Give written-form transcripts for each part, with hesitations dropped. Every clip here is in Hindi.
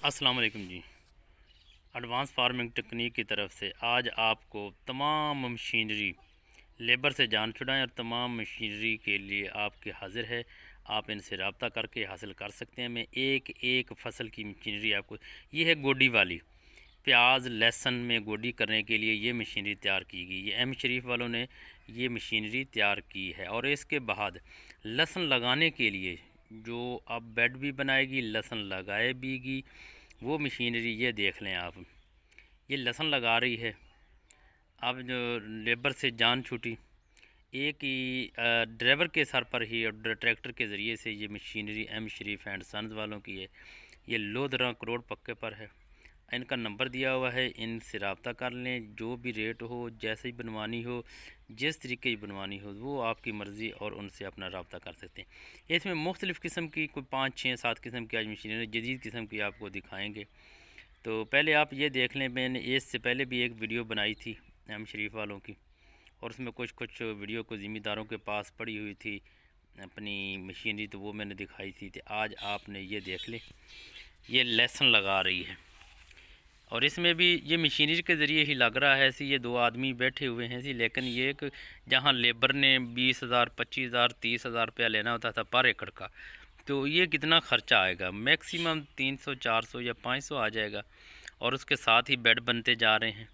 अस्सलाम वालेकुम जी। एडवांस फार्मिंग टेक्निक की तरफ से आज आपको तमाम मशीनरी लेबर से जान छुड़ाएं और तमाम मशीनरी के लिए आपके हाजिर है। आप इनसे रब्ता करके हासिल कर सकते हैं। मैं एक एक फसल की मशीनरी आपको, ये है गोडी वाली, प्याज लहसुन में गोडी करने के लिए ये मशीनरी तैयार की गई। ये एम शरीफ वालों ने ये मशीनरी तैयार की है। और इसके बाद लहसुन लगाने के लिए जो अब बेड भी बनाएगी, लहसुन लगाए बीगी, वो मशीनरी ये देख लें आप। ये लहसुन लगा रही है। अब जो लेबर से जान छूटी, एक ही ड्राइवर के सर पर ही और ट्रैक्टर के ज़रिए से ये machinery M Sharif and sons वालों की है। ये लोधरा करोड़ पक्के पर है। इनका नंबर दिया हुआ है, इनसे रब्ता कर लें। जो भी रेट हो, जैसे ही बनवानी हो, जिस तरीके की बनवानी हो, वो आपकी मर्ज़ी, और उनसे अपना रब्ता कर सकते हैं। इसमें मुख्तलिफ़ किस्म की कोई 5, 6, 7 किस्म की आज मशीनरी जदीद किस्म की आपको दिखाएँगे। तो पहले आप ये देख लें, मैंने इससे पहले भी एक वीडियो बनाई थी एम शरीफ वालों की, और उसमें कुछ वीडियो को ज़िम्मेदारों के पास पड़ी हुई थी अपनी मशीनरी, तो वो मैंने दिखाई थी। तो आज आपने ये देख लें, ये लहसुन लगा रही है। और इसमें भी ये मशीनरी के ज़रिए ही लग रहा है। ऐसी ये 2 आदमी बैठे हुए हैं सी, लेकिन ये एक जहाँ लेबर ने 20,000, 25,000, 30,000 रुपया लेना होता था पर एकड़ का, तो ये कितना ख़र्चा आएगा? मैक्सिमम 300, 400 या 500 आ जाएगा। और उसके साथ ही बेड बनते जा रहे हैं,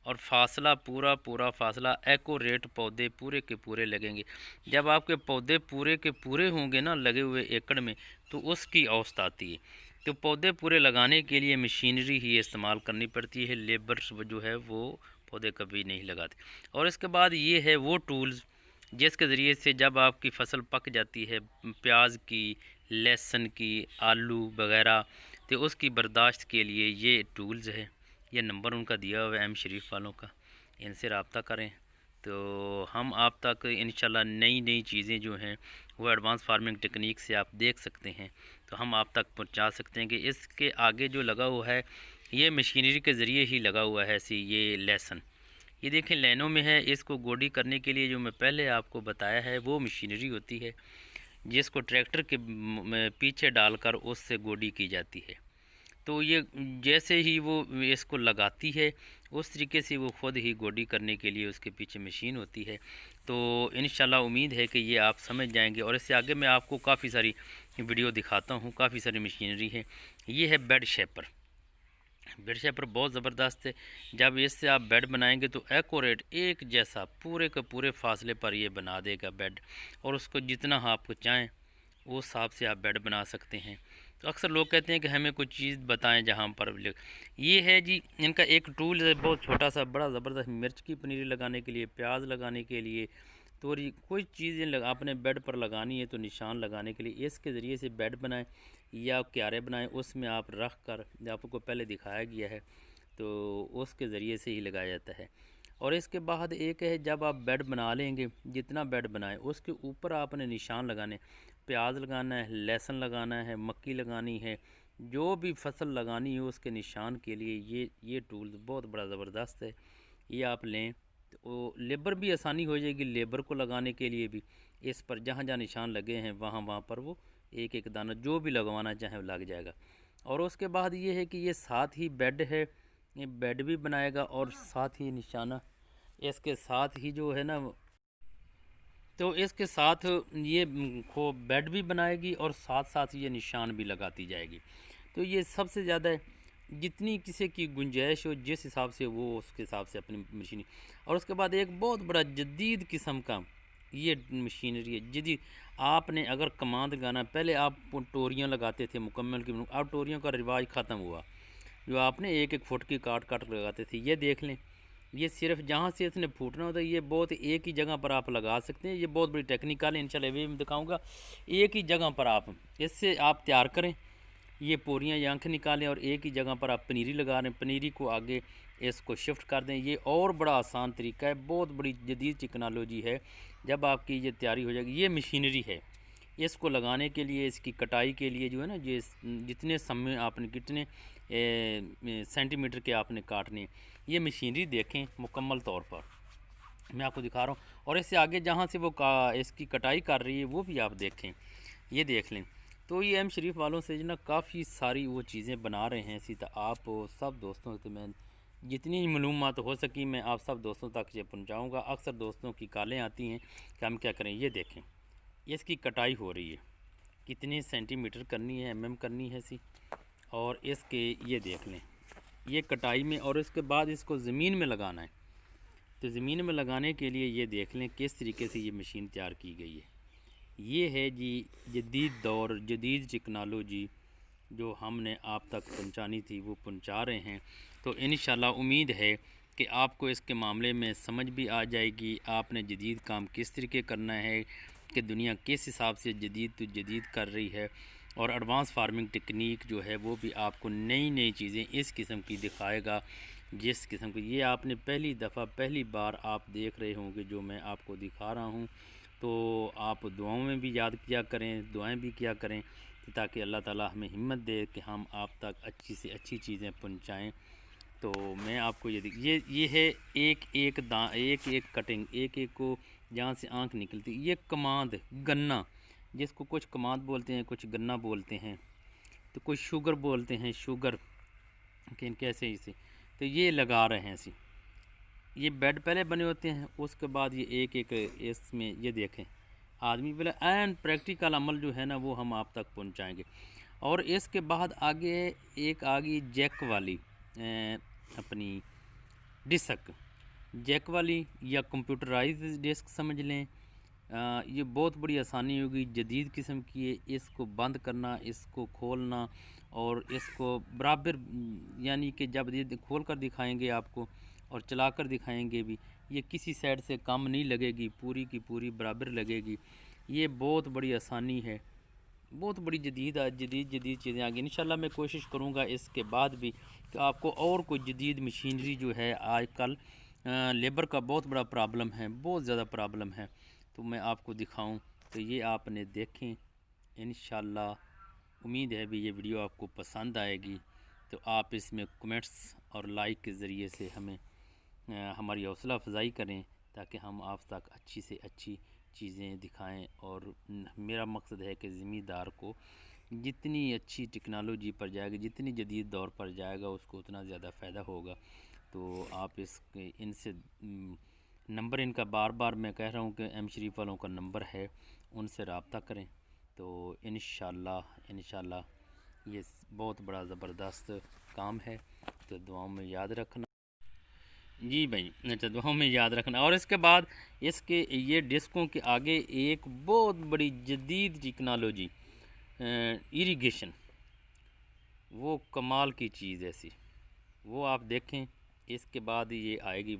और फासला पूरा फासला एक्यूरेट पौधे पूरे के पूरे लगेंगे। जब आपके पौधे पूरे के पूरे होंगे ना लगे हुए एकड़ में, तो उसकी औसत आती है। तो पौधे पूरे लगाने के लिए मशीनरी ही इस्तेमाल करनी पड़ती है। लेबर जो है वो पौधे कभी नहीं लगाते। और इसके बाद ये है वो टूल्स जिसके ज़रिए से जब आपकी फसल पक जाती है, प्याज की, लहसुन की, आलू वगैरह, तो उसकी बर्दाश्त के लिए ये टूल्स है। ये नंबर उनका दिया हुआ है एम शरीफ वालों का, इनसे रब्ता करें तो हम आप तक इंशाल्लाह नई नई चीज़ें जो हैं वो एडवांस फार्मिंग टेक्निक से आप देख सकते हैं, तो हम आप तक पहुंचा सकते हैं। कि इसके आगे जो लगा हुआ है ये मशीनरी के ज़रिए ही लगा हुआ है। ऐसी ये लहसुन, ये देखें लाइनों में है। इसको गोडी करने के लिए जो मैं पहले आपको बताया है वो मशीनरी होती है, जिसको ट्रैक्टर के पीछे डालकर उससे गोडी की जाती है। तो ये जैसे ही वो इसको लगाती है, उस तरीके से वो ख़ुद ही गोडी करने के लिए उसके पीछे मशीन होती है। तो इंशाल्लाह उम्मीद है कि ये आप समझ जाएंगे। और इससे आगे मैं आपको काफ़ी सारी वीडियो दिखाता हूँ, काफ़ी सारी मशीनरी है। ये है बेड शेपर। बेड शेपर बहुत ज़बरदस्त है। जब इससे आप बेड बनाएंगे तो एक्यूरेट एक जैसा पूरे के पूरे फासले पर ये बना देगा बेड, और उसको जितना आप चाहें उस हिसाब से आप बेड बना सकते हैं। तो अक्सर लोग कहते हैं कि हमें कुछ चीज़ बताएं जहाँ पर ये है जी, इनका एक टूल है बहुत छोटा सा, बड़ा ज़बरदस्त। मिर्च की पनीरी लगाने के लिए, प्याज लगाने के लिए, तो कोई चीज़ आपने बेड पर लगानी है तो निशान लगाने के लिए इसके ज़रिए से बेड बनाएं या क्यारे बनाएं, उसमें आप रख कर, आपको पहले दिखाया गया है, तो उसके ज़रिए से ही लगाया जाता है। और इसके बाद एक है, जब आप बेड बना लेंगे, जितना बेड बनाएं उसके ऊपर आपने निशान लगाने। प्याज लगाना है, लहसुन लगाना है, मक्की लगानी है, जो भी फसल लगानी है उसके निशान के लिए ये टूल बहुत बड़ा ज़बरदस्त है। ये आप लें तो लेबर भी आसानी हो जाएगी, लेबर को लगाने के लिए भी। इस पर जहाँ जहाँ निशान लगे हैं वहाँ वहाँ पर वो एक एक दाना जो भी लगवाना चाहे लग जाएगा। और उसके बाद ये है कि ये साथ ही बेड है, ये बेड भी बनाएगा और साथ ही निशाना इसके साथ ही जो है ना, तो इसके साथ ये को बेड भी बनाएगी और साथ साथ ये निशान भी लगाती जाएगी। तो ये सबसे ज़्यादा जितनी किसी की गुंजाइश हो, जिस हिसाब से वो उसके हिसाब से अपनी मशीन। और उसके बाद एक बहुत बड़ा जदीद किस्म का ये मशीनरी है जदीद। आपने अगर कमांद लगाना, पहले आप टोरियाँ लगाते थे मुकम्मल की, अब टोरियों का रिवाज ख़त्म हुआ। जो आपने एक एक फुट की काट काट लगाते थे, ये देख लें, ये सिर्फ जहाँ से इसने फूटना होता है ये बहुत एक ही जगह पर आप लगा सकते हैं। ये बहुत बड़ी टेक्निकल है, इंशाल्लाह भी मैं दिखाऊंगा। एक ही जगह पर आप इससे आप तैयार करें, ये पोरियाँ या आँखें निकालें और एक ही जगह पर आप पनीरी लगा रहे हैं, पनीरी को आगे इसको शिफ्ट कर दें। ये और बड़ा आसान तरीका है, बहुत बड़ी जदीद टेक्नोलॉजी है। जब आपकी ये तैयारी हो जाएगी, ये मशीनरी है, इसको लगाने के लिए, इसकी कटाई के लिए जो है ना, ये जितने समय आपने कितने सेंटीमीटर के आपने काटने, ये मशीनरी देखें मुकम्मल तौर पर मैं आपको दिखा रहा हूँ। और इससे आगे जहाँ से वो इसकी कटाई कर रही है वो भी आप देखें, ये देख लें। तो ये एम शरीफ वालों से ना काफ़ी सारी वो चीज़ें बना रहे हैं। सीधा आप सब दोस्तों से मैं जितनी मालूमात हो सकी मैं आप सब दोस्तों तक ये पहुँचाऊँगा। अक्सर दोस्तों की कॉलें आती हैं कि हम क्या करें। ये देखें, इसकी कटाई हो रही है, कितने सेंटीमीटर करनी है, mm करनी है सी। और इसके ये देख लें, ये कटाई में, और इसके बाद इसको ज़मीन में लगाना है। तो ज़मीन में लगाने के लिए ये देख लें किस तरीके से ये मशीन तैयार की गई है। ये है जी जदीद दौर, जदीद टेक्नोलॉजी जो हमने आप तक पहुंचानी थी वो पहुंचा रहे हैं। तो इंशाल्लाह उम्मीद है कि आपको इसके मामले में समझ भी आ जाएगी। आपने जदीद काम किस तरीके करना है कि दुनिया किस हिसाब से जदीद तो जदीद कर रही है, और एडवांस फार्मिंग टेक्निक जो है वो भी आपको नई नई चीज़ें इस किस्म की दिखाएगा जिस किस्म की ये आपने पहली बार आप देख रहे होंगे जो मैं आपको दिखा रहा हूँ। तो आप दुआओं में भी याद किया करें, दुआएं भी किया करें ताकि अल्लाह ताला हमें हिम्मत दे कि हम आप तक अच्छी से अच्छी चीज़ें पहुँचाएँ। तो मैं आपको ये है एक एक कटिंग, एक एक को जहाँ से आँख निकलती, ये कमाद गन्ना, जिसको कुछ कमाद बोलते हैं, कुछ गन्ना बोलते हैं, तो कुछ शुगर बोलते हैं, शुगर कैसे इसे। तो ये लगा रहे हैं इसी, ये बेड पहले बने होते हैं, उसके बाद ये एक एक इसमें ये देखें आदमी पहले एंड प्रैक्टिकल अमल जो है ना वो हम आप तक पहुंचाएंगे। और इसके बाद आगे एक आ गई जैक वाली अपनी डिस्क, जैक वाली या कंप्यूटराइज डिस्क समझ लें। ये बहुत बड़ी आसानी होगी, जदीद किस्म की है। इसको बंद करना, इसको खोलना और इसको बराबर, यानी कि जब ये खोल कर दिखाएंगे आपको और चला कर दिखाएंगे भी, ये किसी साइड से कम नहीं लगेगी, पूरी की पूरी बराबर लगेगी। ये बहुत बड़ी आसानी है, बहुत बड़ी जदीद चीज़ें आ गई। इंशाल्लाह मैं कोशिश करूँगा इसके बाद भी कि आपको और कोई जदीद मशीनरी जो है, आजकल लेबर का बहुत बड़ा प्रॉब्लम है, बहुत ज़्यादा प्रॉब्लम है, तो मैं आपको दिखाऊं। तो ये आपने देखें, इंशाल्लाह उम्मीद है भी ये वीडियो आपको पसंद आएगी। तो आप इसमें कमेंट्स और लाइक के ज़रिए से हमें हमारी हौसला अफजाई करें ताकि हम आप तक अच्छी से अच्छी चीज़ें दिखाएं। और मेरा मकसद है कि ज़मींदार को जितनी अच्छी टेक्नोलॉजी पर जाएगा, जितनी जदीद दौर पर जाएगा, उसको उतना ज़्यादा फ़ायदा होगा। तो आप इनसे नंबर इनका बार बार मैं कह रहा हूँ कि एम शरीफ वालों का नंबर है, उनसे रब्ता करें। तो इंशाल्लाह ये बहुत बड़ा ज़बरदस्त काम है। तो दुआओं में याद रखना जी भाई, अच्छा दुआओं में याद रखना। और इसके बाद इसके ये डिस्कों के आगे एक बहुत बड़ी जदीद टेक्नोलॉजी इरिगेशन, वो कमाल की चीज़ ऐसी, वो आप देखें। इसके बाद ये आएगी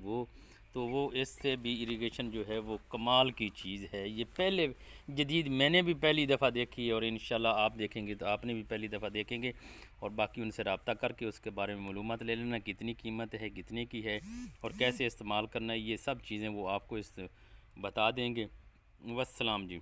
तो वो इससे भी इरिगेशन जो है वो कमाल की चीज़ है। ये पहले जदीद मैंने भी पहली दफ़ा देखी, और इंशाल्लाह आप देखेंगे तो आपने भी पहली दफ़ा देखेंगे। और बाकी उनसे रब्ता करके उसके बारे में मालूमात ले लेना, कितनी कीमत है, कितने की है और कैसे इस्तेमाल करना है, ये सब चीज़ें वो आपको बता देंगे। वस्सलाम जी।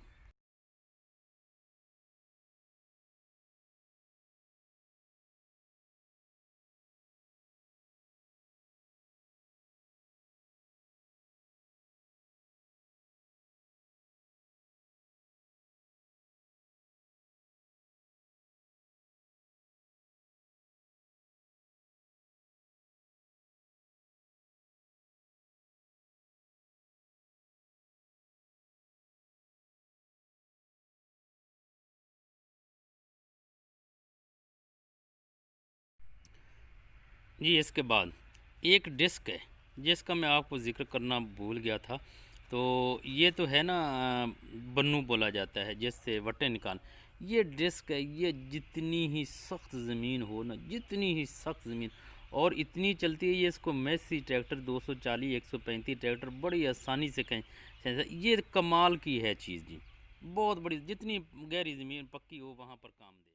जी इसके बाद एक डिस्क है जिसका मैं आपको ज़िक्र करना भूल गया था। तो ये तो है ना, बन्नू बोला जाता है जिससे वटें निकाल। ये डिस्क है, ये जितनी ही सख्त ज़मीन हो ना, जितनी ही सख्त ज़मीन, और इतनी चलती है ये। इसको मैसी ट्रैक्टर 240 135 ट्रैक्टर बड़ी आसानी से कहें। ये कमाल की है चीज़ जी, बहुत बड़ी, जितनी गहरी ज़मीन पक्की हो वहाँ पर काम दे।